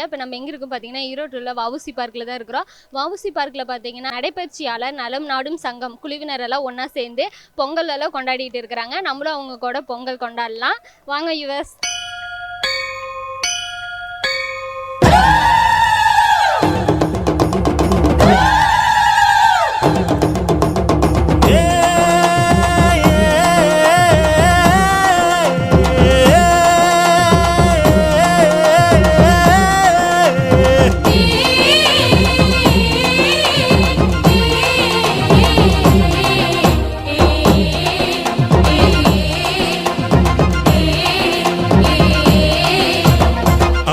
இல்லையா? இப்போ நம்ம எங்கே இருக்கோம் பார்த்தீங்கன்னா, ஈரோட்டில் வஉசி பார்க்கில் தான் இருக்கிறோம். வஉசி பார்க்கில் பார்த்தீங்கன்னா, நடைப்பயிற்சியாளர் நலம் நாடும் சங்கம் குழுவினர் எல்லாம் ஒன்றா சேர்ந்து பொங்கல் எல்லாம் கொண்டாடிட்டு இருக்கிறாங்க. நம்மளும் அவங்க கூட பொங்கல் கொண்டாடலாம். வாங்க யுவர்ஸ்.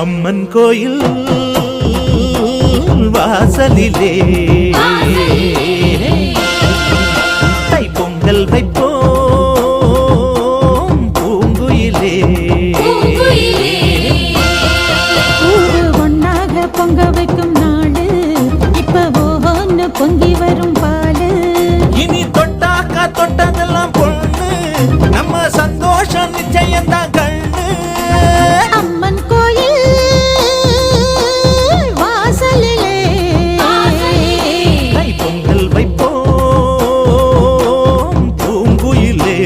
அம்மன் கோயில் வாசலிலே தை பொங்கல் வைப்போம் பூங்குயிலே. ஒன்னாக பொங்க வைக்கும் நாடு இப்ப ஒன்னு பொங்கி வரும் பாலு. இனி தொட்டாக்கா தொட்டதெல்லாம் பொண்ணு, நம்ம சந்தோஷம் நிச்சயம்தான் கண்ணு. அம்மன் கோயில் வாசலிலே தை பொங்கல் வைப்போம் பூங்குயிலே.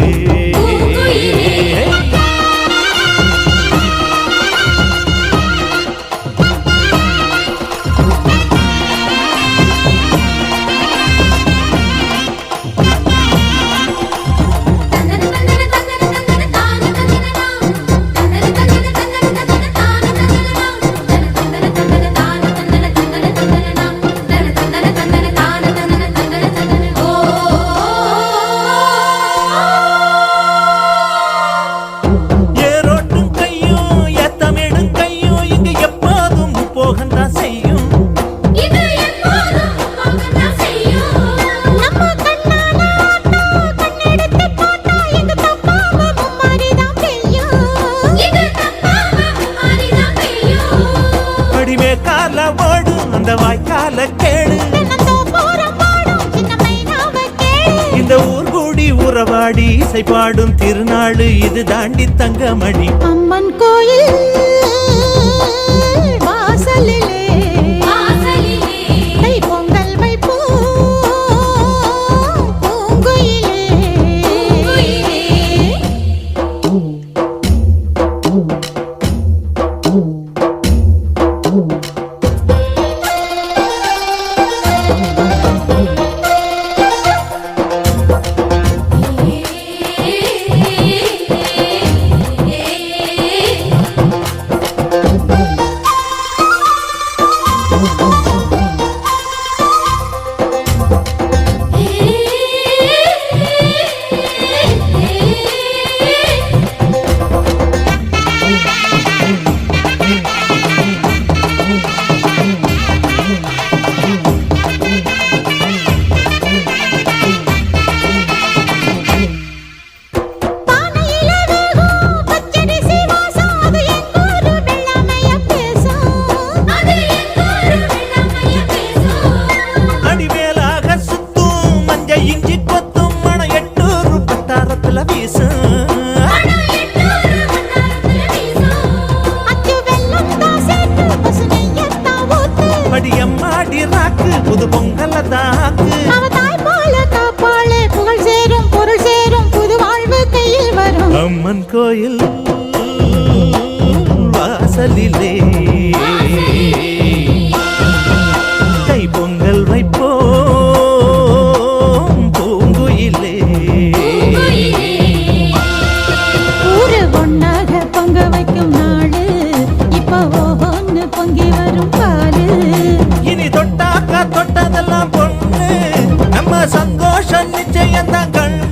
வாய்க்கால கேடு இந்த ஊர் கூடி உறவாடி இசை பாடும் திருநாடு இது தாண்டி தங்கமணி. அம்மன் கோயில் வாசலிலே தை பொங்கல் வைப்போம் பூங்குயிலே. புது பொங்கல தாக்கு புகழ் சேரும் பொருள் சேரும் புது வாழ்வு கையில் வரும். அம்மன் கோயில் வாசலிலே தை பொங்கல் வைப்போம் பூங்குயிலே. ஊரு ஒன்னாக பொங்க வைக்கும் நாடு இப்ப ஒன்னு பொங்கி வரும் பாலு. இனி தொட்டாக்கா தொட்டதெல்லாம் பொண்ணு, நம்ம சந்தோஷம் நிச்சயம்தான் கண்ணு.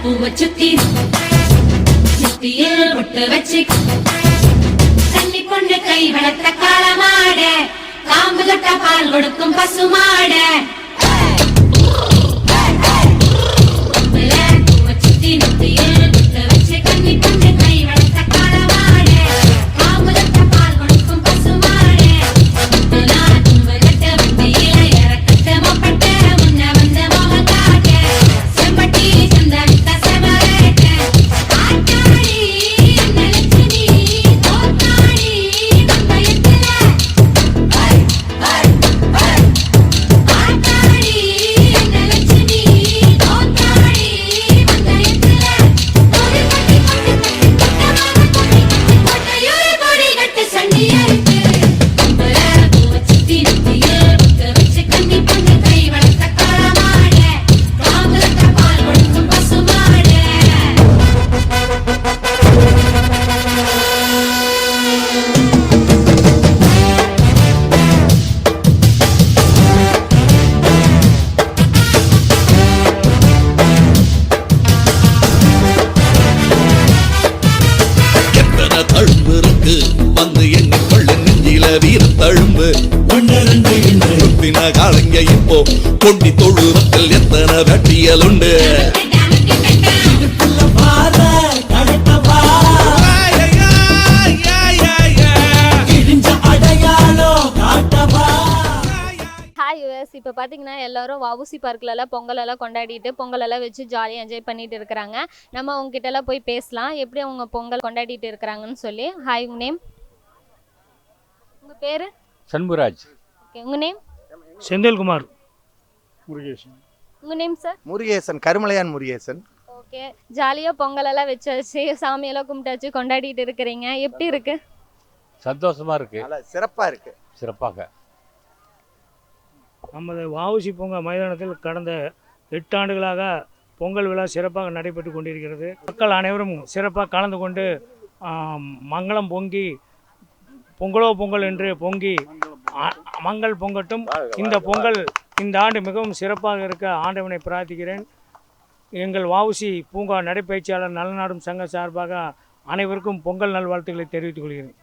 பூவை சுத்தி சுத்தியில் முட்டு வச்சு கன்னி பொண்ணு கை வளர்த்த காளமாட காம்பு தொட்ட பால் கொடுக்கும் பசுமாட பூவை சுத்தி நெத்தியில் முட்டு வச்சு கன்னி பொண்ணு கை வளர்த்த காளமாட காம்பு தொட்ட பால் கொடுக்கும் பசுமாட தும்பு கட்ட வண்டியில இறக்கட்ட மொப்பட்ட முன்ன வந்த மோக காட்ட செம்பட்டி சந்தடித்த செமரேட்ட ஆட்டாடி நலச்சினி தோத்தாடி மங்கையத்துல ஆட்டாடி நலச்சினி தோத்தாடி மங்கையத்துல ஒரு கட்டி கொட்டையூரு கொடி கட்டு சண்டியருக்கு கும்பல பூவை சுத்தி நெத்தியில் முட்டு வச்சு கன்னி பொண்ணு கை வளர்த்த காளமாட காம்பு தொட்ட பால் கொடுக்கும் பசுமாட எத்தனை தழும்பு இருக்கு வந்து எண்ணிக்கொள்ள நெஞ்சில வீர தழும்பு ஒன்றின காலங்க இப்போ கொண்டி தொழுவத்தில் எத்தனை வெட்டியல் உண்டு ஹாய் யூஎஸ் இப்போ பார்த்தீங்கன்னா எல்லாரும் வஉசி பார்க்லலாம் பொங்கலெல்லாம் கொண்டாடிட்டு பொங்கலெல்லாம் வச்சு ஜாலியாக என்ஜாய் பண்ணிட்டு இருக்கிறாங்க. நம்ம அவங்ககிட்டலாம் போய் பேசலாம் எப்படி அவங்க பொங்கல் கொண்டாடிட்டு இருக்கிறாங்கன்னு சொல்லி. ஹாய், உங்கள் நேம்? உங்கள் பேர்? சண்முகராஜ். ஓகே, உங்கள் நேம்? செந்தில்குமார். முருகேசன். உங்கள் name sir? Murugesan, Karumalaiyan Murugesan. Okay, ஜாலியாக பொங்கலெல்லாம் வச்சு சாமியெல்லாம் கும்பிட்டாச்சு கொண்டாடிட்டு இருக்கிறீங்க. எப்படி இருக்கு? சந்தோஷமா இருக்கு, நல்லா சிறப்பா இருக்கு. சிறப்பாக. நமது வஉசி பூங்கா மைதானத்தில் கடந்த 8 ஆண்டுகளாக பொங்கல் விழா சிறப்பாக நடைபெற்று கொண்டிருக்கிறது. மக்கள் அனைவரும் சிறப்பாக கலந்து கொண்டு மங்களம் பொங்கி பொங்கலோ பொங்கல் என்று பொங்கி மங்கள் பொங்கட்டும். இந்த பொங்கல் இந்த ஆண்டு மிகவும் சிறப்பாக இருக்க ஆண்டவனை பிரார்த்திக்கிறேன். எங்கள் வஉசி பூங்கா நடைபயிற்சியாளர் நலநாடும் சங்க சார்பாக அனைவருக்கும் பொங்கல் நல்வாழ்த்துக்களை தெரிவித்துக் கொள்கிறேன்.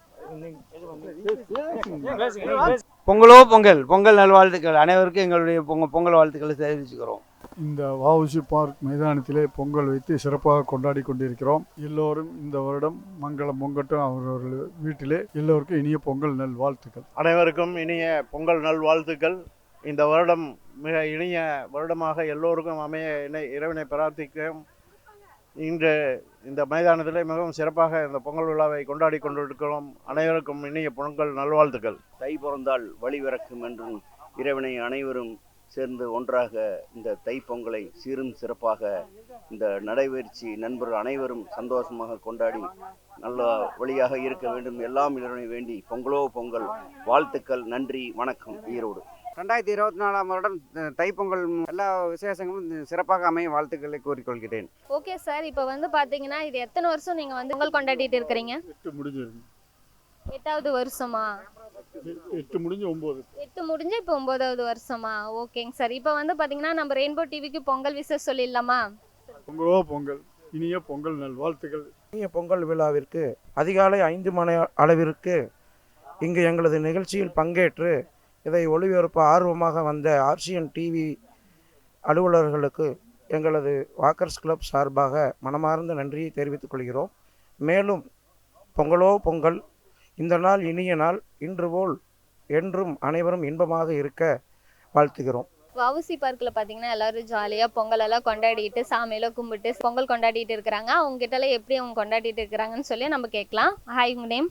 பொங்கலோ பொங்கல், பொங்கல் நல்வாழ்த்துக்கள் அனைவருக்கும் எங்களுடைய பொங்கல் வாழ்த்துக்களை தெரிவிச்சுக்கிறோம். இந்த வஉசி பார்க் மைதானத்திலே பொங்கல் வைத்து சிறப்பாக கொண்டாடி கொண்டிருக்கிறோம். எல்லோரும் இந்த வருடம் மங்களம் பொங்கட்டும். அவரவர்கள் வீட்டிலே எல்லோருக்கும் இனிய பொங்கல் நல்வாழ்த்துக்கள். அனைவருக்கும் இனிய பொங்கல் நல்வாழ்த்துக்கள். இந்த வருடம் மிக இனிய வருடமாக எல்லோருக்கும் அமைய இறைவனை பிரார்த்திக்கிறோம். இன்று இந்த மைதானத்தில் மிகவும் சிறப்பாக இந்த பொங்கல் விழாவை கொண்டாடி கொண்டிருக்கிறோம். அனைவருக்கும் இனிய பொங்கல் நல்வாழ்த்துக்கள். தை பிறந்தால் வழி பிறக்கும் என்றும் இறைவனை அனைவரும் சேர்ந்து ஒன்றாக இந்த தை பொங்கலை சீரும் சிறப்பாக இந்த நடைபயிற்சி நண்பர்கள் அனைவரும் சந்தோஷமாக கொண்டாடி நல்ல வழியாக இருக்க வேண்டும். எல்லாம் இறைவனை வேண்டி பொங்கலோ பொங்கல். வாழ்த்துக்கள். நன்றி, வணக்கம். ஈரோடு. 2024ஆம் வருடம் தைப்பொங்கல் எல்லா விசேஷங்களும் சிறப்பாக அமைய வாழ்த்துக்களை கூறிக்கொள்கிறேன். ஓகே சார், இப்போ வந்து பார்த்தீங்கன்னா இது எத்தனை வருஷம் நீங்கள் வந்து பொங்கல் கொண்டாடிட்டு இருக்கிறீங்க? 8 முடிஞ்சிருக்கு. 8வது வருஷமா? 8 முடிஞ்சு 9. 8 முடிஞ்சு இப்போ 9வது வருஷமா? ஓகேங்க சார். இப்போ வந்து பார்த்தீங்கன்னா நம்ம ரெயின்போ டிவிக்கு பொங்கல் விஷயம் சொல்லிடலாமா? பொங்கலோ பொங்கல், இனிய பொங்கல் நல்வாழ்த்துக்கள். இனிய பொங்கல் விழாவிற்கு அதிகாலை 5 மணி அளவிற்கு இங்கு எங்களது நிகழ்ச்சியில் பங்கேற்று இதை ஒளிபரப்ப ஆர்வமாக வந்த ஆர்சிஎன் டிவி அலுவலர்களுக்கு எங்களது வாக்கர்ஸ் கிளப் சார்பாக மனமார்ந்த நன்றியை தெரிவித்துக் கொள்கிறோம். மேலும் பொங்கலோ பொங்கல், இந்த நாள் இனிய நாள், இன்று போல் என்றும் அனைவரும் இன்பமாக இருக்க வாழ்த்துகிறோம். வஉசி பார்க்கில் பார்த்தீங்கன்னா எல்லாரும் ஜாலியாக பொங்கலெல்லாம் கொண்டாடிட்டு சாமியெல்லாம் கும்பிட்டு பொங்கல் கொண்டாடிட்டு இருக்கிறாங்க. அவங்க கிட்டலாம் எப்படி அவங்க கொண்டாடிட்டு இருக்கிறாங்கன்னு சொல்லி நம்ம கேட்கலாம். ஹாய், உங்கள் நேம்?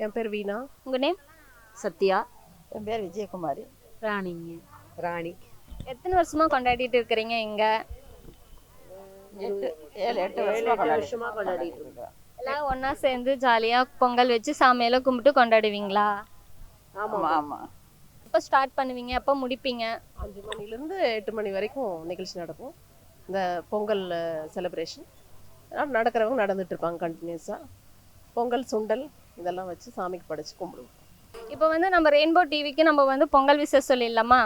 என் பேர் வீணா. உங்கள் நேம்? சத்யா. என் பேர் விஜயகுமாரி. ராணிங்க. ராணி. எத்தனை வருஷமா கொண்டாடிட்டு இருக்கிறீங்க இங்க? 8 வருஷமா கொண்டாடிட்டு இருக்கோம். எல்லாம் ஒண்ணா சேர்ந்து ஜாலியா பொங்கல் வச்சு சாமியெல்லாம் கும்பிட்டு கொண்டாடுவீங்களா? ஆமா ஆமா. எப்போ ஸ்டார்ட் பண்ணுவீங்க, எப்போ முடிப்பீங்க? 5 மணிலேருந்து 8 மணி வரைக்கும் நிகழ்ச்சி நடக்கும். இந்த பொங்கல் செலிப்ரேஷன் நடக்கிறவங்க நடந்துட்டு இருப்பாங்க கண்டினியூஸாக. பொங்கல் சுண்டல் இதெல்லாம் வச்சு சாமிக்கு படைச்சு கும்பிடுவோம். இப்போ வந்து நம்ம ரெயின்போ டிவிக்கு நம்ம வந்து பொங்கல் விஷயம் சொல்லிடலாமா?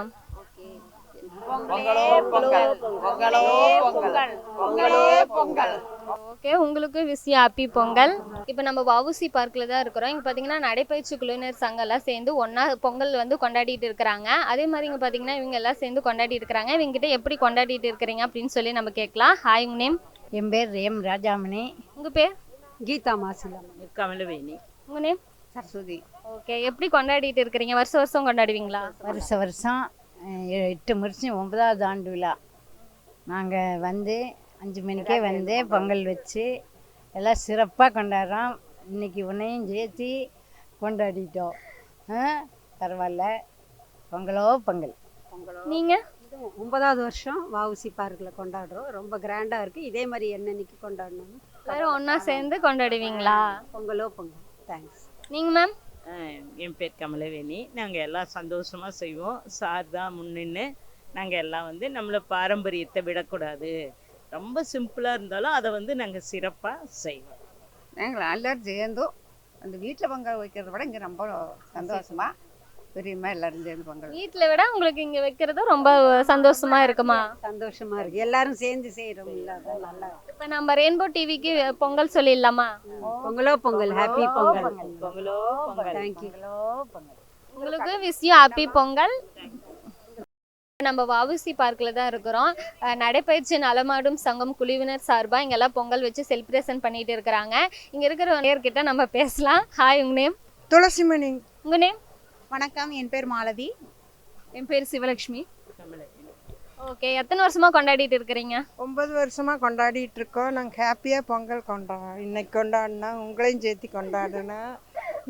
ஓகே, உங்களுக்கு விஷ் ஹாப்பி பொங்கல். இப்போ நம்ம வஉசி பார்க்கில் தான் இருக்கிறோம். இங்கே பார்த்தீங்கன்னா நடைப்பயிற்சி குழுவினர் சங்கம்லாம் சேர்ந்து ஒன்றா பொங்கல் வந்து கொண்டாடிட்டு இருக்கிறாங்க. அதே மாதிரி இங்கே பார்த்தீங்கன்னா இவங்க எல்லாம் சேர்ந்து கொண்டாடிட்டு இருக்கிறாங்க. இவங்ககிட்ட எப்படி கொண்டாடிட்டு இருக்கிறீங்க அப்படின்னு சொல்லி நம்ம கேட்கலாம். ஹாய், உங்கள் நேம்? என் பேர் எம் ராஜாமணி. உங்கள் பேர்? கீதா மாசிலம். கமலவேணி. உங்கள் நேம்? சரஸ்வதி. ஓகே, எப்படி கொண்டாடிட்டு இருக்கிறீங்க? வருஷம் வருஷம் கொண்டாடுவீங்களா? வருஷம் 8 வருஷம் 9வது ஆண்டு விழா. நாங்கள் வந்து 5 மணிக்கே வந்து பொங்கல் வச்சு எல்லாம் சிறப்பாக கொண்டாடுறோம். இன்னைக்கு உன்னையும் சேர்த்து கொண்டாடிட்டோம். பரவாயில்ல, பொங்கலோ பொங்கல். நீங்கள்? 9வது வருஷம் வஉசி பார்க்கில் கொண்டாடுறோம். ரொம்ப கிராண்டாக இருக்குது. இதே மாதிரி என்னன்னைக்கு கொண்டாடணும். எல்லாரும் ஒன்றா சேர்ந்து கொண்டாடுவீங்களா? பொங்கலோ பொங்கல். தேங்க்ஸ். நீங்கள் மேம்? என் பேர் கமலவேணி. நாங்கள் எல்லாம் சந்தோஷமாக செய்வோம். சார் தான் முன்னின்று நாங்கள் எல்லாம் வந்து நம்மளை பாரம்பரியத்தை விடக்கூடாது, ரொம்ப சிம்பிளாக இருந்தாலும் அதை வந்து நாங்கள் சிறப்பாக செய்வோம். நாங்கள் எல்லாரும் சேர்ந்தோம் அந்த வீட்டில் பொங்கல் வைக்கிறத விட இங்கே ரொம்ப சந்தோஷமாக பெரியம்மா எல்லாரும் சேர்ந்து பொங்கல். வீட்டில் விட உங்களுக்கு இங்கே வைக்கிறது ரொம்ப சந்தோஷமா இருக்குமா? சந்தோஷமாக இருக்குது. எல்லாரும் சேர்ந்து செய்கிறோம். இல்லை நல்லா. இப்போ நம்ம ரெயின்போ டிவிக்கு பொங்கல் சொல்லிடலாமா? பொங்கலோ பொங்கல். ஹாப்பி பொங்கல். பொங்கலோ பொங்கல். தேங்க்யூ. உங்களுக்கு விஷ் யூ ஹாப்பி பொங்கல். நம்ம வஉசி பார்க்கில் தான் இருக்கிறோம். நடைப்பயிற்சி நலமாடும் சங்கம் குழுவினர் சார்பாக இங்கெல்லாம் பொங்கல் வச்சு செலிப்ரேஷன் பண்ணிட்டு இருக்கிறாங்க. இங்கே இருக்கிற நேர்கிட்ட நம்ம பேசலாம். ஹாய், உங்கள் நேம்? துளசிமணி. உங்கள் நேம்? வணக்கம், என் பேர் மாலதி. என் பேர் சிவலட்சுமி. ஓகே, எத்தனை வருஷமா கொண்டாடிட்டு இருக்கிறீங்க? 9 வருஷமாக கொண்டாடிட்டு இருக்கோம். நாங்கள் ஹாப்பியாக பொங்கல் இன்னைக்கு கொண்டாடினா உங்களையும் சேர்த்து கொண்டாடினா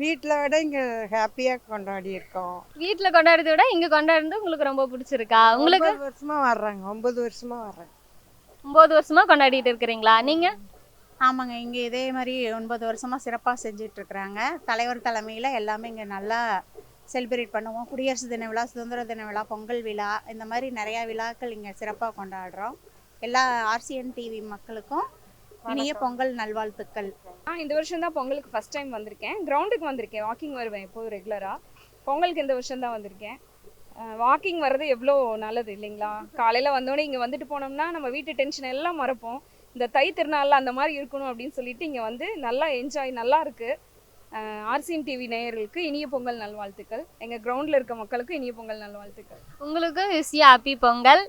வீட்டில் விட இங்கே ஹாப்பியாக கொண்டாடி இருக்கோம். வீட்டில் கொண்டாடுறதை விட இங்கே கொண்டாடுறது உங்களுக்கு ரொம்ப பிடிச்சிருக்கா? உங்களுக்கு 9 வருஷமாக வர்றாங்க. 9 வருஷமாக வர்றாங்க. 9 வருஷமா கொண்டாடிட்டு இருக்கிறீங்களா நீங்கள்? ஆமாங்க, இங்கே இதே மாதிரி 9 வருஷமாக சிறப்பாக செஞ்சிட்ருக்குறாங்க. தலைவர் தலைமையில் எல்லாமே இங்கே நல்லா செலிப்ரேட் பண்ணுவோம். குடியரசு தின விழா, சுதந்திர தின விழா, பொங்கல் விழா, இந்த மாதிரி நிறையா விழாக்கள் இங்கே சிறப்பாக கொண்டாடுறோம். எல்லா ஆர்சிஎன் டிவி மக்களுக்கும் இனிய பொங்கல் நல்வாழ்த்துக்கள். இந்த வருஷம் தான் பொங்கலுக்கு ஃபர்ஸ்ட் டைம் வந்திருக்கேன். கிரவுண்டுக்கு வந்திருக்கேன். வாக்கிங் வருவேன் எப்போதும் ரெகுலராக. பொங்கலுக்கு இந்த வருஷம் தான் வந்திருக்கேன். வாக்கிங் வர்றது எவ்வளோ நல்லது இல்லைங்களா? காலையில் வந்தோடனே இங்கே வந்துட்டு போனோம்னா நம்ம வீட்டு டென்ஷன் எல்லாம் மறப்போம். இந்த தை திருநாளில் அந்த மாதிரி இருக்கணும் அப்படின்னு சொல்லிட்டு இங்கே வந்து நல்லா என்ஜாய், நல்லா இருக்குது. ஆர்சிஎன் டிவி நேயர்களுக்கு இனிய பொங்கல் நல்வாழ்த்துக்கள். எங்கள் கிரவுண்டில் இருக்க மக்களுக்கு இனிய பொங்கல் நல்வாழ்த்துக்கள். உங்களுக்கு விஷ் யூ ஹாப்பி பொங்கல்.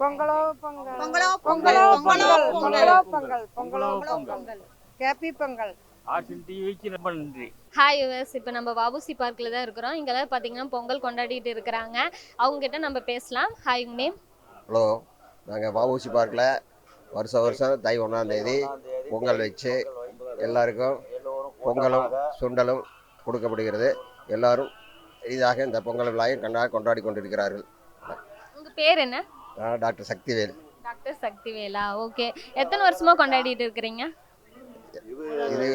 பொங்கலோ பொங்கல். பொங்கலோ பொங்கலோ பொங்கல். பொங்கலோ பொங்கல். பொங்கலோ பொங்கல். ஹாப்பி பொங்கல். ஆர்சிஎன் டிவிக்கு ரொம்ப நன்றி. ஹாய் யுவர்ஸ், இப்போ நம்ம வஉசி பார்க்கில் தான் இருக்கிறோம். இங்கெல்லாம் பார்த்தீங்கன்னா பொங்கல் கொண்டாடிட்டு இருக்கிறாங்க. அவங்ககிட்ட நம்ம பேசலாம். ஹாய், உங்கள் நேம்? ஹலோ, நாங்கள் வஉசி பார்க்கில் வருஷம் தை 1ஆம் தேதி பொங்கல் வச்சு எல்லாருக்கும் பொங்கலும் சுண்டலும் கொடுக்கப்படுகிறது. எல்லாரும் இதாக இந்த பொங்கல் விழாவை கொண்டாடி கொண்டிருக்கிறார்கள். உங்கள் பேர் என்ன? டாக்டர் சக்திவேல். டாக்டர் சக்திவேலா. ஓகே, எத்தனை வருஷமா கொண்டாடிட்டு இருக்கிறீங்க? இது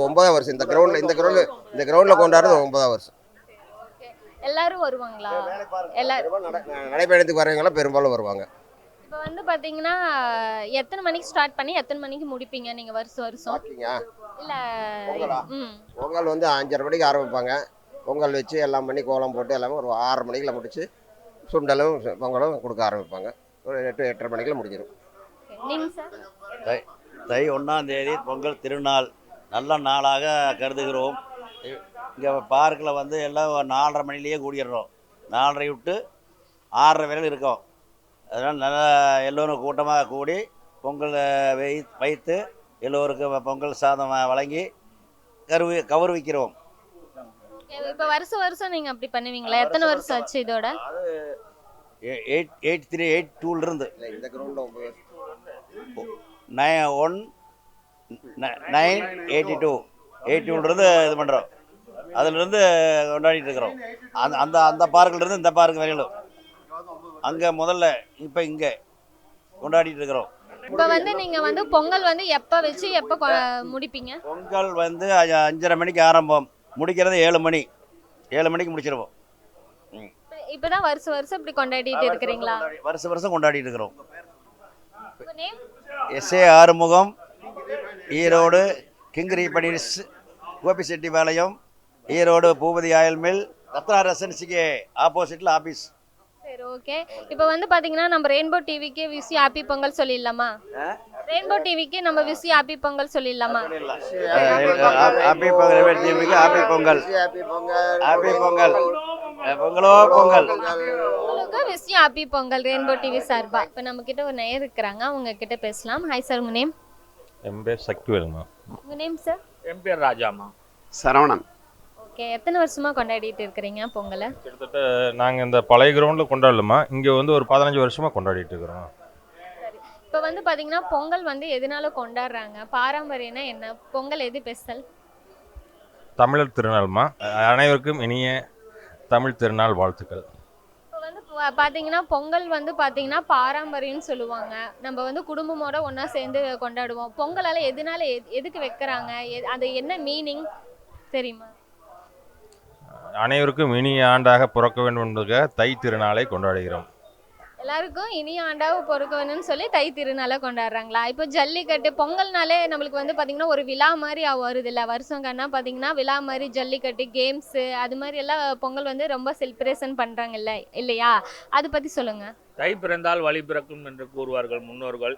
9ஆவது வருஷம். இந்த கிரவுண்டில் கொண்டாடுறது 9ஆவது வருஷம். எல்லாரும் வருவாங்களா? எல்லாரும் நடைபயணத்துக்கு வரவங்களாம் பெரும்பாலும் வருவாங்க. இப்போ வந்து பார்த்தீங்கன்னா எத்தனை மணிக்கு ஸ்டார்ட் பண்ணி எத்தனை மணிக்கு முடிப்பீங்க நீங்கள் வருஷம்? இல்லை, பொங்கல் வந்து 5:30 மணிக்கு ஆரம்பிப்பாங்க. பொங்கல் வச்சு எல்லாம் பண்ணி கோலம் போட்டு எல்லாமே ஒரு 6 மணிக்குள்ள முடிச்சு சுண்டலும் பொங்கலும் கொடுக்க ஆரம்பிப்பாங்க. ஒரு 8-8:30 மணிக்குள்ள முடிஞ்சிடும். தை 1ஆம் தேதி பொங்கல் திருநாள் நல்ல நாளாக கருதுகிறோம். இங்கே பார்க்கில் வந்து எல்லாம் 4:30 மணிலேயே கூடிடுறோம். 4:30 விட்டு 6:30 வரையில் இருக்கோம். அதனால் நல்லா எல்லோரும் கூட்டமாக கூடி பொங்கல் வைத்து எல்லோருக்கும் பொங்கல் சாதம் வழங்கி கௌரவிக்கிறோம். இப்போ வருஷம் நீங்கள் அப்படி பண்ணுவீங்களா? எத்தனை வருஷம் ஆச்சு இதோட? 83, 82 இந்த கிரவுண்டில் 82 இது பண்ணுறோம். அதிலிருந்து கொண்டாடிட்டு இருக்கிறோம். அந்த பார்க்கிலிருந்து இந்த பார்க் வரையிலும் அங்கே முதல்ல இப்போ இங்கே கொண்டாடிட்டு இருக்கிறோம். இப்போ வந்து நீங்கள் வந்து பொங்கல் வந்து எப்போ வச்சு எப்போ முடிப்பீங்க? பொங்கல் வந்து 5:30 மணிக்கு ஆரம்பம், முடிக்கிறது 7 மணி. 7 மணிக்கு முடிச்சிருவோம். இப்போ தான் வருஷம் இப்படி கொண்டாடிட்டு இருக்கிறீங்களா? வருஷம் கொண்டாடிட்டு இருக்கிறோம். SA ஆறுமுகம், ஈரோடு கிங்கிரி பனீர்ஸ், கோபிச்செட்டிபாளையம், ஈரோடு பூபதி ஆயில் மில், ரத்னா ரெசிடென்சிக்கு ஆப்போசிட்டில் ஆஃபீஸ். சரி ஓகே. இப்போ வந்து பார்த்தீங்கன்னா நம்ம ரெயின்போ டிவிக்கு விஷ் ஹாப்பி பொங்கல் சொல்லிடலாமா? ரெயின்போ டிவிக்கு நம்ம விஷ் ஹாப்பி பொங்கல் சொல்லிடலாமா? ஹாப்பி பொங்கல் டிவிக்கு ஹாப்பி பொங்கல். ஹாப்பி பொங்கல். பொங்கலோ பொங்கல். உங்களுக்கு wish happy Pongal rainbow TV சார்பா. இப்போ நம்ம கிட்ட ஒரு நேயர் இருக்கிறாங்க, அவங்க கிட்ட பேசலாம். ஹாய் சார், உங்க நேம்? என் பேர் சக்திவேலுமா. உங்க நேம் சார்? என் பேர் ராஜாமா. சரவணன். ஓகே. எத்தனை வருஷமா கொண்டாடிட்டு இருக்கிறீங்க பொங்கலை? கிட்டத்தட்ட நாங்கள் இந்த பழைய கிரவுண்டில் கொண்டாடலாமா, இங்கே வந்து ஒரு 15 வருஷமாக கொண்டாடிட்டு இருக்கிறோம். சரி. இப்போ வந்து பார்த்தீங்கன்னா பொங்கல் வந்து எதனால கொண்டாடுறாங்க? பாரம்பரியம்னா என்ன? பொங்கல் எது ஸ்பெஷல்? தமிழர் திருநாள்மா. அனைவருக்கும் இனிய தமிழ் திருநாள் வாழ்த்துக்கள். இப்போ வந்து பார்த்தீங்கன்னா பொங்கல் வந்து பார்த்தீங்கன்னா பாரம்பரியம்னு சொல்லுவாங்க. நம்ம வந்து குடும்பமோட ஒன்றா சேர்ந்து கொண்டாடுவோம். பொங்கலால் எதனால எதுக்கு வைக்கிறாங்க? அது என்ன மீனிங் தெரியுமா? அனைவருக்கும் இனிய ஆண்டாக பிறக்க வேண்டும் என்பதற்காக தை திருநாளை கொண்டாடுகிறோம். எல்லாருக்கும் இனிய ஆண்டாக பிறக்க வேணும்னு சொல்லி தை திருநாளை கொண்டாடுறாங்களா? இப்போ ஜல்லிக்கட்டு பொங்கல்னாலே நம்மளுக்கு வந்து பார்த்தீங்கன்னா ஒரு விழா மாதிரி வருது இல்லை? வருஷம் கண்ணா பார்த்தீங்கன்னா விழா மாதிரி ஜல்லிக்கட்டு கேம்ஸு அது மாதிரி எல்லாம் பொங்கல் வந்து ரொம்ப செலிப்ரேஷன் பண்ணுறாங்க இல்லை இல்லையா? அதை பற்றி சொல்லுங்கள். தை பிறந்தால் வழி பிறக்கும் என்று கூறுவார்கள் முன்னோர்கள்.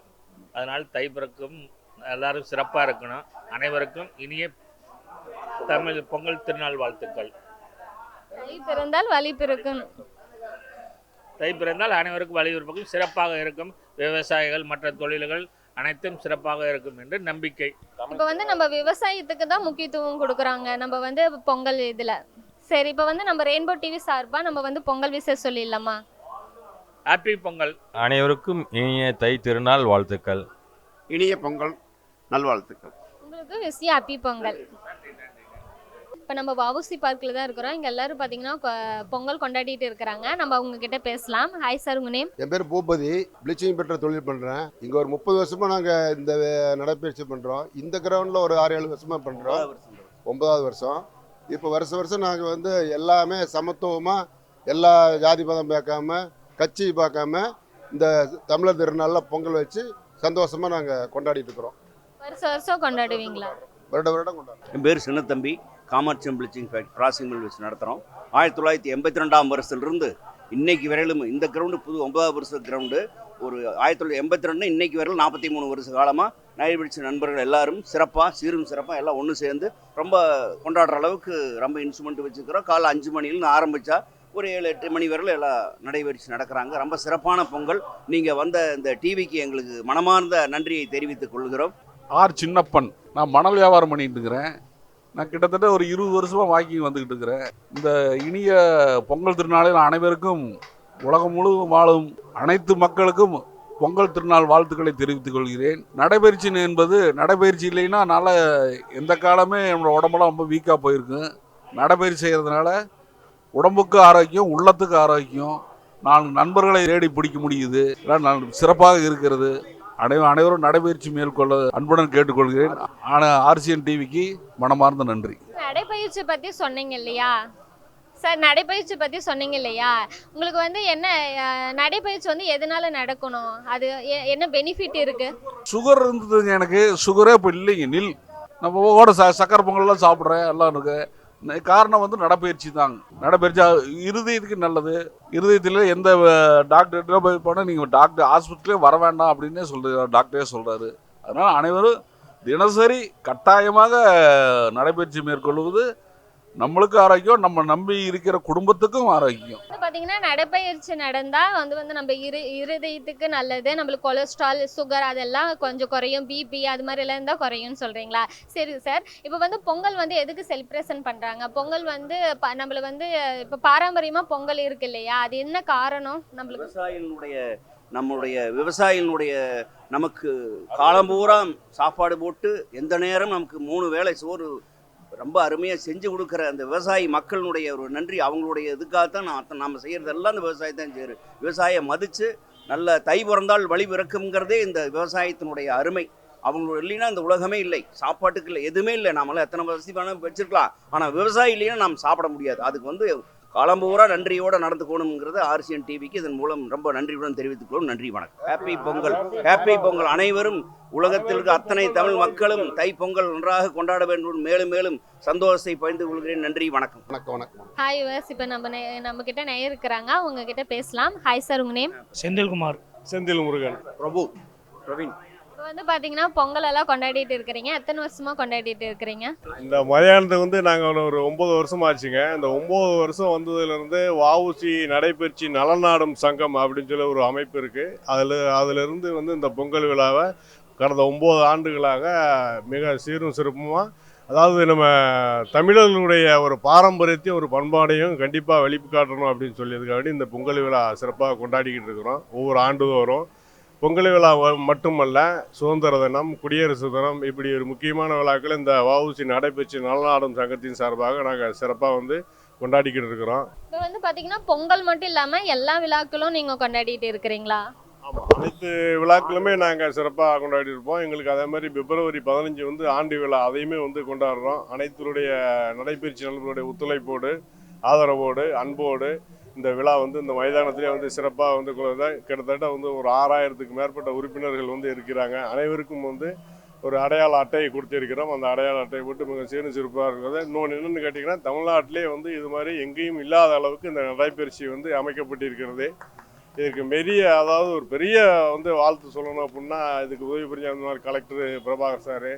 அதனால் தை பிறக்கும் எல்லாரும் சிறப்பாக இருக்கணும். அனைவருக்கும் இனிய தமிழ் பொங்கல் திருநாள் வாழ்த்துக்கள். தை பிறந்தால் வழி பிறக்கும். தை பிறந்தால் அனைவருக்கும் வழி பிறக்கும், சிறப்பாக இருக்கும். விவசாயிகள் மற்ற தொழில்கள் அனைத்தும் சிறப்பாக இருக்கும் என்று நம்பிக்கை. இப்போ வந்து நம்ம விவசாயத்துக்கு தான் முக்கியத்துவம் கொடுக்குறாங்க நம்ம வந்து பொங்கல் இதில். சரி, இப்போ வந்து நம்ம ரெயின்போ டிவி சார்பாக நம்ம வந்து பொங்கல் விஷயம் சொல்லிடலாமா? ஹாப்பி பொங்கல். அனைவருக்கும் இனிய தை திருநாள் வாழ்த்துக்கள். இனிய பொங்கல் நல்வாழ்த்துக்கள். உங்களுக்கு விஷ் ஹாப்பி பொங்கல். இப்போ நம்ம வஉசி பார்க்கில் தான் இருக்கிறோம். இங்கே எல்லாரும் பார்த்தீங்கன்னா பொங்கல் கொண்டாடிட்டு இருக்கிறாங்க. நம்ம அவங்க கிட்ட பேசலாம். ஹாய் சார், உங்க நேம்? என் பேர் பூபதி. ப்ளீச்சிங் பெற்ற தொழில் பண்ணுறேன். இங்கே ஒரு 30 வருஷமாக நாங்கள் இந்த நடைபயிற்சி பண்ணுறோம். இந்த கிரவுண்டில் ஒரு 6-7 வருஷமாக பண்ணுறோம். 9வது வருஷம். இப்போ வருஷம் நாங்கள் வந்து எல்லாமே சமத்துவமாக எல்லா ஜாதி மதம் பார்க்காம கட்சி பார்க்காம இந்த தமிழர் திருநாளில் பொங்கல் வச்சு சந்தோஷமாக நாங்கள் கொண்டாடிட்டு இருக்கிறோம். வருஷம் கொண்டாடுவீங்களா? வருடம் கொண்டாடுறோம். என் பேர் சின்னத்தம்பி. காமர்ஷியம் ப்ளீச்சிங் ஃபேக்ட் ப்ராசிங் மில் வச்சு நடத்துகிறோம். 1982ஆம் வருஷத்துலேருந்து இன்னைக்கு வரையிலும் இந்த கிரவுண்டு புது 9வது வருஷ கிரவுண்டு. ஒரு 1982 இன்னைக்கு வரையிலும் 43 வருஷ காலமாக நடைபெற்ற நண்பர்கள் எல்லாரும் சிறப்பாக சீரும் சிறப்பாக எல்லாம் ஒன்று சேர்ந்து ரொம்ப கொண்டாடுற அளவுக்கு ரொம்ப இன்ஸ்ட்ருமெண்ட் வச்சுருக்கிறோம். காலை 5 மணிலேருந்து ஆரம்பித்தா ஒரு 7-8 மணி வரையில் எல்லாம் நடைபெற்று நடக்கிறாங்க. ரொம்ப சிறப்பான பொங்கல். நீங்கள் வந்த இந்த டிவிக்கு எங்களுக்கு மனமார்ந்த நன்றியை தெரிவித்துக் கொள்கிறோம். ஆர் சின்னப்பன். நான் மணல் வியாபாரம் பண்ணிட்டு இருக்கிறேன். நான் கிட்டத்தட்ட ஒரு 20 வருஷமாக வாக்கிங் வந்துக்கிட்டு இருக்கிறேன். இந்த இனிய பொங்கல் திருநாளில் அனைவருக்கும் உலகம் முழுவதும் வாழும் அனைத்து மக்களுக்கும் பொங்கல் திருநாள் வாழ்த்துக்களை தெரிவித்துக் கொள்கிறேன். நடைபயிற்சி என்பது நடைபயிற்சி இல்லைன்னா என்னால் எந்த காலமே என்னோடய உடம்பெல்லாம் ரொம்ப வீக்காக போயிருக்கும். நடைபயிற்சி செய்கிறதுனால உடம்புக்கு ஆரோக்கியம், உள்ளத்துக்கு ஆரோக்கியம். நான் நண்பர்களை தேடி பிடிக்க முடியுது. நான் சிறப்பாக இருக்கிறது. அனைவரும் நடைபயிற்சி மேற்கொள்ள அன்புடன் கேட்டுக்கொள்கிறேன். ஆனால் ஆர்சிஎன் டிவிக்கு மனமார்ந்த நன்றி. நடைபயிற்சி பற்றி சொன்னீங்க இல்லையா சார்? நடைபயிற்சி பற்றி சொன்னீங்க இல்லையா? உங்களுக்கு வந்து என்ன நடைபயிற்சி வந்து எதனால நடக்கணும்? அது என்ன பெனிஃபிட் இருக்கு? சுகர் இருந்ததுங்க எனக்கு. சுகரே இப்போ இல்லைங்க, நில். நம்ம ஓட சக்கரை பொங்கல்லாம் சாப்பிட்றேன் எல்லாம் இருக்கு. காரணம் வந்து நடைபயிற்சி தாங்க. நடைபயிற்சி இருதயத்துக்கு நல்லது. இருதயத்தில் எந்த டாக்டர்கிட்ட போய் போனால் நீங்கள் டாக்டர் ஹாஸ்பிட்டலே வர வேண்டாம் அப்படின்னே டாக்டரே சொல்கிறாரு. அதனால் அனைவரும் தினசரி கட்டாயமாக நடைபயிற்சி மேற்கொள்வது நம்மளுக்கு ஆரோக்கியம், நம்ம நம்பி இருக்கிற குடும்பத்துக்கும் ஆரோக்கியம். பார்த்தீங்கன்னா நடைபயிற்சி நடந்தால் வந்து நம்ம இருதயத்துக்கு நல்லது. நம்மளுக்கு கொலஸ்ட்ரால், சுகர் அதெல்லாம் கொஞ்சம் குறையும். பிபி அது மாதிரி எல்லாம் இருந்தால் குறையும்னு சொல்கிறீங்களா? சரி சார், இப்போ வந்து பொங்கல் வந்து எதுக்கு செலிப்ரேஷன் பண்ணுறாங்க? பொங்கல் வந்து நம்மள வந்து இப்போ பாரம்பரியமாக பொங்கல் இருக்கு இல்லையா? அது என்ன காரணம்? நம்மளுக்கு நம்முடைய விவசாயிகளுடைய நமக்கு காலம்பூரா சாப்பாடு போட்டு எந்த நேரம் நமக்கு 3 வேளை சோறு ரொம்ப அருமையாக செஞ்சு கொடுக்குற அந்த விவசாயி மக்களுடைய ஒரு நன்றி. அவங்களுடைய இதுக்காகத்தான் நாம் செய்கிறதெல்லாம் அந்த விவசாயத்தான் செய்கிறோம். விவசாயியை மதித்து நல்ல தை பிறந்தால் வழி பிறக்குங்கிறதே இந்த விவசாயத்தினுடைய அருமை. அவங்களோட இல்லைன்னா இந்த உலகமே இல்லை. சாப்பாட்டுக்கு இல்லை, எதுவுமே இல்லை. நாமெல்லாம் எத்தனை வசதி வேணால் வச்சுருக்கலாம். ஆனால் விவசாயி இல்லைன்னா நாம் சாப்பிட முடியாது. அதுக்கு வந்து காலம்பூரா நன்றியோடு நடந்துக்கணுங்கிறது ஆர்சிஎன் டிவிக்கு இதன் மூலம் ரொம்ப நன்றியுடன் தெரிவித்துக்கொள்ளும். நன்றி, வணக்கம். ஹாப்பி பொங்கல். ஹாப்பி பொங்கல். அனைவரும் உலகத்தில் இருக்க அத்தனை தமிழ் மக்களும் தை பொங்கல் நன்றாக கொண்டாட வேண்டும். மேலும் மேலும் சந்தோஷத்தை பகிர்ந்து கொள்கிறேன். நன்றி, வணக்கம். வணக்கம். ஹாய் யுவர்ஸ், இப்போ நம்ம கிட்ட நேயர் இருக்கிறாங்க, அவங்க கிட்ட பேசலாம். ஹாய் சார், உங்க நேம்? செந்தில்குமார். செந்தில் முருகன். பிரபு. பிரவீன். இப்போ வந்து பார்த்தீங்கன்னா பொங்கல் எல்லாம் கொண்டாடிட்டு இருக்கிறீங்க. எத்தனை வருஷமா கொண்டாடிட்டு இருக்கிறீங்க? இந்த மதியானத்துக்கு வந்து நாங்கள் ஒரு 9 வருஷம் ஆச்சுங்க. இந்த 9 வருஷம் வந்ததுலேருந்து வஉசி நடைபயிற்சி நலநாடும் சங்கம் அப்படின்னு சொல்லி ஒரு அமைப்பு இருக்குது. அதிலிருந்து வந்து இந்த பொங்கல் விழாவை கடந்த 9 ஆண்டுகளாக மிக சீரும் சிறப்புமாக, அதாவது நம்ம தமிழர்களுடைய ஒரு பாரம்பரியத்தையும் ஒரு பண்பாடையும் கண்டிப்பாக வெளிக்காட்டணும் அப்படின்னு சொல்லியதுக்காக இந்த பொங்கல் விழா சிறப்பாக கொண்டாடிக்கிட்டு இருக்கிறோம். ஒவ்வொரு ஆண்டுதோறும் பொங்கல் விழா மட்டுமல்ல, சுதந்திர தினம், குடியரசு தினம், இப்படி ஒரு முக்கியமான விழாக்கள் இந்த வஉசி நடைபயிற்சி நலநாடும் சங்கத்தின் சார்பாக நாங்கள் சிறப்பாக வந்து கொண்டாடிக்கிட்டு இருக்கிறோம். இப்போ வந்து பார்த்தீங்கன்னா பொங்கல் மட்டும் இல்லாமல் எல்லா விழாக்களும் நீங்கள் கொண்டாடிட்டு இருக்கிறீங்களா? ஆமாம், அனைத்து விழாக்களுமே நாங்கள் சிறப்பாக கொண்டாடி இருப்போம். எங்களுக்கு அதே மாதிரி பிப்ரவரி 15 வந்து ஆண்டு விழா, அதையுமே வந்து கொண்டாடுறோம். அனைத்துடைய நடைபயிற்சி நண்பர்களுடைய ஒத்துழைப்போடு, ஆதரவோடு, அன்போடு இந்த விழா வந்து இந்த மைதானத்திலே வந்து சிறப்பாக வந்து கிட்டத்தட்ட வந்து ஒரு 6000க்கு மேற்பட்ட உறுப்பினர்கள் வந்து இருக்கிறாங்க. அனைவருக்கும் வந்து ஒரு அடையாள அட்டையை கொடுத்திருக்கிறோம். அந்த அடையாள அட்டையை போட்டு மிக சீரும் சிறப்பாக இருக்கிறது. இன்னொன்று என்னென்னு கேட்டிங்கன்னா, தமிழ்நாட்டிலே வந்து இது மாதிரி எங்கேயும் இல்லாத அளவுக்கு இந்த நடைபயிற்சி வந்து அமைக்கப்பட்டிருக்கிறது. இதுக்கு அதாவது ஒரு பெரிய வந்து வாழ்த்து சொல்லணும் அப்படின்னா, இதுக்கு உதவி புரிஞ்ச அந்த மாதிரி கலெக்டர் பிரபாகர் சார்,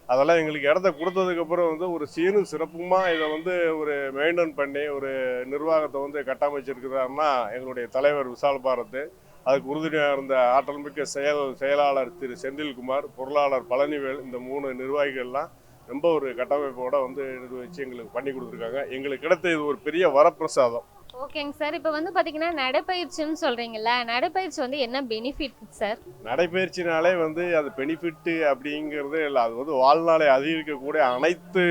அதெல்லாம் எங்களுக்கு இடத்த கொடுத்ததுக்கப்புறம் வந்து ஒரு சீரும் சிறப்புமாக இதை வந்து ஒரு மெயின்டைன் பண்ணி ஒரு நிர்வாகத்தை வந்து கட்டமைச்சிருக்கிறாருன்னா எங்களுடைய தலைவர் விஷால் பாரத். அதுக்கு உறுதுணையாக இருந்த ஆற்றல் மிக்க செயலாளர் திரு செந்தில்குமார், பொருளாளர் பழனிவேல், இந்த 3 நிர்வாகிகள்லாம் ரொம்ப ஒரு கட்டமைப்போடு வந்து நிர்வகித்து எங்களுக்கு பண்ணி கொடுத்துருக்காங்க. எங்களுக்கு கிடைத்த இது ஒரு பெரிய வரப்பிரசாதம். ஓகேங்க சார். இப்போ வந்து பார்த்தீங்கன்னா நடைப்பயிற்சின்னு சொல்கிறீங்கல்ல, நடைப்பயிற்சி வந்து என்ன பெனிஃபிட் சார்? நடைப்பயிற்சினாலே வந்து அது பெனிஃபிட்டு அப்படிங்கிறது இல்லை, அது வந்து வாழ்நாளை அதிகரிக்கக்கூடிய அனைத்து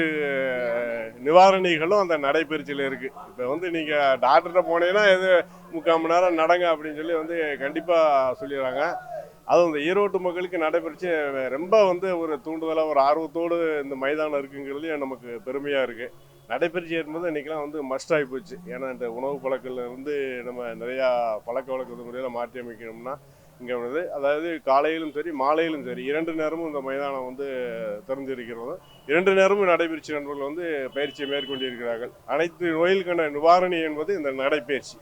நிவாரணிகளும் அந்த நடைப்பயிற்சியில் இருக்குது. இப்போ வந்து நீங்கள் டாக்டர்கிட்ட போனீங்கன்னா எது 3/4 மணி நேரம் நடங்க அப்படின்னு சொல்லி வந்து கண்டிப்பாக சொல்லிடுறாங்க. அதுவும் இந்த ஈரோட்டு மக்களுக்கு நடைபயிற்சி ரொம்ப வந்து ஒரு தூண்டுதலாக ஒரு ஆர்வத்தோடு இந்த மைதானம் இருக்குங்கிறது நமக்கு பெருமையாக இருக்குது. நடைபயிற்சி என்பது இன்றைக்கெலாம் வந்து மஸ்ட் ஆகி போச்சு. ஏன்னா இந்த உணவு பழக்கத்தில் வந்து நம்ம நிறையா பழக்க வழக்கத்து முறையில் மாற்றி அமைக்கணும்னா இங்கே வந்து, அதாவது காலையிலும் சரி மாலையிலும் சரி 2 நேரமும் இந்த மைதானம் வந்து திறந்திருக்கிறது. 2 நேரமும் நடைபயிற்சி நண்பர்கள் வந்து பயிற்சியை மேற்கொண்டிருக்கிறார்கள். அனைத்து நோய்களுக்கான நிவாரணி என்பது இந்த நடைப்பயிற்சி.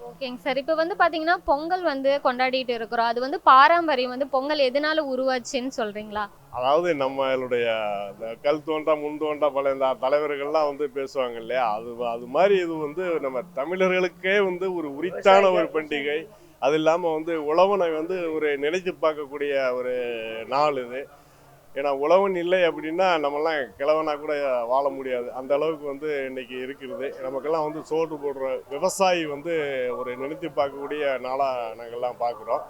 ஓகேங்க சார். இப்போ வந்து பார்த்தீங்கன்னா பொங்கல் வந்து கொண்டாடிட்டு இருக்கிறோம். அது வந்து பாரம்பரியம் வந்து பொங்கல் எதனால உருவாச்சுன்னு சொல்கிறீங்களா? அதாவது நம்மளுடைய இந்த கல் தோன்றா முன் தோன்றா பல இந்த தலைவர்கள்லாம் வந்து பேசுவாங்க இல்லையா, அது மாதிரி இது வந்து நம்ம தமிழர்களுக்கே வந்து ஒரு உரித்தான ஒரு பண்டிகை. அது இல்லாமல் வந்து உழவனை வந்து ஒரு நினைத்து பார்க்கக்கூடிய ஒரு நாள் இது. ஏன்னா உழவன் இல்லை அப்படின்னா நம்மலாம் கிழவனா கூட வாழ முடியாது. அந்த அளவுக்கு வந்து இன்னைக்கு இருக்கிறது. நமக்கெல்லாம் வந்து சோறு போடுற விவசாயி வந்து ஒரு நினைத்து பார்க்கக்கூடிய நாளாக நாங்கள்லாம் பார்க்குறோம்.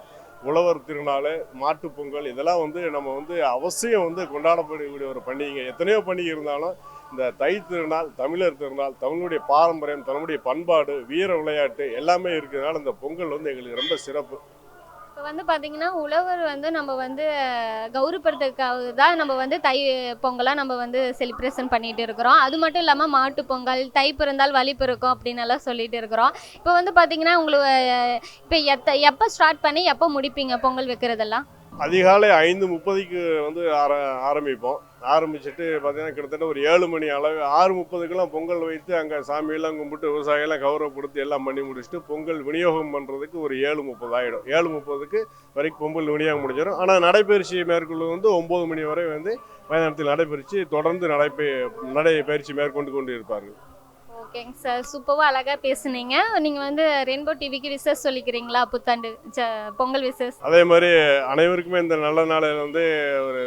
உழவர் திருநாள், மாட்டுப் பொங்கல், இதெல்லாம் வந்து நம்ம வந்து அவசியம் வந்து கொண்டாடப்படக்கூடிய ஒரு பண்டிகை. எத்தனையோ பண்டிகை இருந்தாலும் இந்த தை திருநாள், தமிழர் திருநாள், தமிழுடைய பாரம்பரியம், தமிழுடைய பண்பாடு, வீர விளையாட்டு எல்லாமே இருக்கிறதுனால இந்த பொங்கல் வந்து எங்களுக்கு ரொம்ப சிறப்பு. இப்போ வந்து பார்த்தீங்கன்னா உழவர் வந்து நம்ம வந்து கௌரவப்படுத்துறதுக்காக தான் நம்ம வந்து தை பொங்கலாக நம்ம வந்து செலிப்ரேஷன் பண்ணிட்டு இருக்கிறோம். அது மட்டும் இல்லாமல் மாட்டு பொங்கல், தை பிறந்தால் வழி பிறக்கும் அப்படின்னு எல்லாம் சொல்லிட்டு இருக்கிறோம். இப்போ வந்து பார்த்தீங்கன்னா உங்களுக்கு இப்போ எப்போ ஸ்டார்ட் பண்ணி எப்போ முடிப்பீங்க பொங்கல் வைக்கிறதெல்லாம்? அதிகாலை 5:30க்கு வந்து ஆரம்பிப்போம். ஆரம்பிச்சுட்டு பார்த்தீங்கன்னா கிட்டத்தட்ட ஒரு 7 மணி அளவு 6:30க்கெல்லாம் பொங்கல் வைத்து அங்கே சாமியெல்லாம் கும்பிட்டு விவசாயியெல்லாம் கௌரவப்படுத்தி எல்லாம் பண்ணி முடிச்சுட்டு பொங்கல் விநியோகம் பண்ணுறதுக்கு ஒரு 7:30 ஆகிடும். 7:30க்கு வரைக்கும் பொங்கல் விநியோகம் முடிஞ்சிடும். ஆனால் நடைபயிற்சி மேற்கொள்வது வந்து 9 மணி வரை வந்து மைதானத்தில் நடைபயிற்சி தொடர்ந்து நடைபயிற்சி மேற்கொண்டு கொண்டு இருப்பார்கள். ஓகேங்க சார், சூப்பராக அழகாக பேசுனீங்க. நீங்கள் வந்து ரெயின்போ டிவிக்கு விசேஷ் சொல்லிக்கிறீங்களா? புத்தாண்டு பொங்கல் விசேஷ். அதே மாதிரி அனைவருக்குமே இந்த நல்ல நாளில் வந்து ஒரு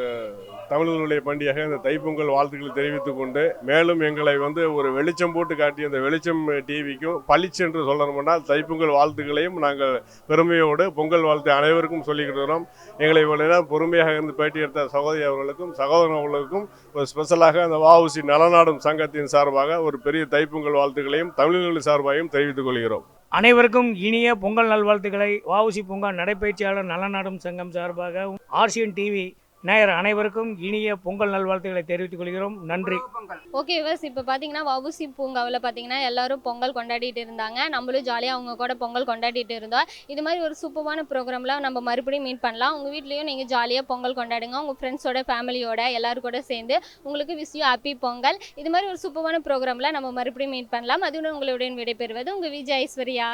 தமிழர்களுடைய பண்டிகையாக இந்த தைப்பொங்கல் வாழ்த்துக்களை தெரிவித்துக் கொண்டு, மேலும் எங்களை வந்து ஒரு வெளிச்சம் போட்டு காட்டிய இந்த வெளிச்சம் டிவிக்கும் பளிச்சென்று சொல்லணும்னா தைப்பொங்கல் வாழ்த்துக்களையும் நாங்கள் பெருமையோடு பொங்கல் வாழ்த்து அனைவருக்கும் சொல்லிக்கிறோம். எங்களை பொறுமையாக இருந்து பேட்டி எடுத்த சகோதரி அவர்களுக்கும் சகோதரன் அவர்களுக்கும் ஒரு ஸ்பெஷலாக அந்த வஉசி நலநாடும் சங்கத்தின் சார்பாக ஒரு பெரிய தைப்பொங்கல் வாழ்த்துக்களையும் தமிழர்கள் சார்பாகவும் தெரிவித்துக் கொள்கிறோம். அனைவருக்கும் இனிய பொங்கல் நல்வாழ்த்துக்களை வஉசி பூங்கா நடைபயிற்சியாளர் நலநாடும் சங்கம் சார்பாக ஆர்சிஎன் டிவி நேயர் அனைவருக்கும் இனிய பொங்கல் நல்வாழ்த்துக்களை தெரிவித்துக் கொள்கிறோம். நன்றி. ஓகே விவஸ், இப்போ பார்த்தீங்கன்னா வஉசி பூங்காவில் பார்த்தீங்கன்னா எல்லாரும் பொங்கல் கொண்டாடிட்டு இருந்தாங்க. நம்மளும் ஜாலியாக அவங்க கூட பொங்கல் கொண்டாடிட்டு இருந்தோம். இது மாதிரி ஒரு சூப்பரான ப்ரோக்ராம்லாம் நம்ம மறுபடியும் மீட் பண்ணலாம். உங்கள் வீட்லேயும் நீங்கள் ஜாலியாக பொங்கல் கொண்டாடுங்க. உங்கள் ஃப்ரெண்ட்ஸோட ஃபேமிலியோட எல்லாரும் கூட சேர்ந்து உங்களுக்கு விஷ் யூ ஹாப்பி பொங்கல். இது மாதிரி ஒரு சூப்பரான ப்ரோக்ராமில் நம்ம மறுபடியும் மீட் பண்ணலாம். அதுடன் உங்களுடன் விடைபெறுவது உங்கள் விஜய் ஐஸ்வர்யா.